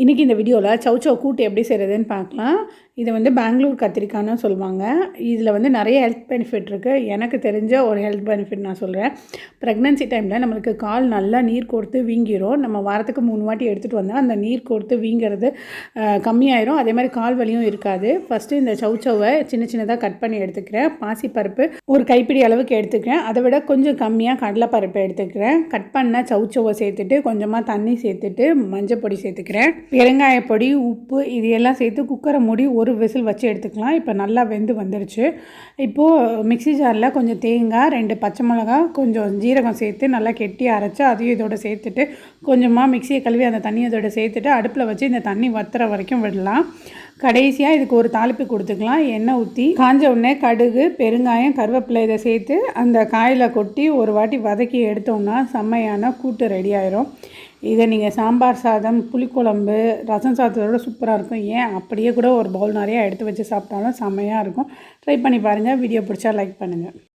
இன்றைக்கி இந்த வீடியோவில் சௌச்சௌ கூட்டு எப்படி செய்கிறதுன்னு பார்க்கலாம். இது வந்து பெங்களூர் கத்திரிக்காய்னு சொல்லுவாங்க. இதில் வந்து நிறைய ஹெல்த் பெனிஃபிட் இருக்குது. எனக்கு தெரிஞ்ச ஒரு ஹெல்த் பெனிஃபிட் நான் சொல்கிறேன். ப்ரெக்னன்சி டைமில் நம்மளுக்கு கால் நல்லா நீர் கோர்த்து வீங்கிரும். நம்ம வாரத்துக்கு 3 வாட்டி எடுத்துகிட்டு வந்தால் அந்த நீர் கோர்த்து வீங்கிறது கம்மியாயிரும். அதே மாதிரி கால் வலியும் இருக்காது. ஃபஸ்ட்டு இந்த சௌச்சௌவை சின்ன சின்னதாக கட் பண்ணி எடுத்துக்கிறேன். பாசிப்பருப்பு ஒரு கைப்பிடி அளவுக்கு எடுத்துக்கிறேன். அதை விட கொஞ்சம் கம்மியாக கடலைப்பருப்பு எடுத்துக்கிறேன். கட் பண்ண சௌச்சௌவை சேர்த்துட்டு கொஞ்சமாக தண்ணி சேர்த்துட்டு மஞ்சள் பொடி சேர்த்துக்கிறேன். பெருங்காயப்பொடி, உப்பு இது எல்லாம் சேர்த்து குக்கரை மூடி ஒரு விசில் வச்சு எடுத்துக்கலாம். இப்போ நல்லா வெந்து வந்துருச்சு. இப்போது மிக்ஸி ஜாரில் கொஞ்சம் தேங்காய், 2 பச்சை மிளகா, கொஞ்சம் ஜீரகம் சேர்த்து நல்லா கெட்டி அரைச்சி அதையும் இதோட சேர்த்துட்டு கொஞ்சமாக மிக்ஸியை கழுவி அந்த தண்ணி இதோட சேர்த்துட்டு அடுப்பில் வச்சு இந்த தண்ணி வத்துற வரைக்கும் விடலாம். கடைசியாக இதுக்கு ஒரு தாளிப்பு கொடுத்துக்கலாம். எண்ணெய் ஊற்றி காஞ்ச உடனே கடுகு, பெருங்காயம், கருவேப்பிலை இதை சேர்த்து அந்த காயில் கொட்டி ஒரு வாட்டி வதக்கி எடுத்தோம்னா செம்மையான கூட்டு ரெடி ஆயிரும். இதை நீங்கள் சாம்பார் சாதம், புளிக்குழம்பு, ரசம் சாதத்தோட சூப்பராக இருக்கும். ஏன் அப்படியே கூட ஒரு பவுல் நிறையா எடுத்து வச்சு சாப்பிட்டாலும் செம்மையாக இருக்கும். ட்ரை பண்ணி பாருங்கள். வீடியோ பிடிச்சா லைக் பண்ணுங்கள்.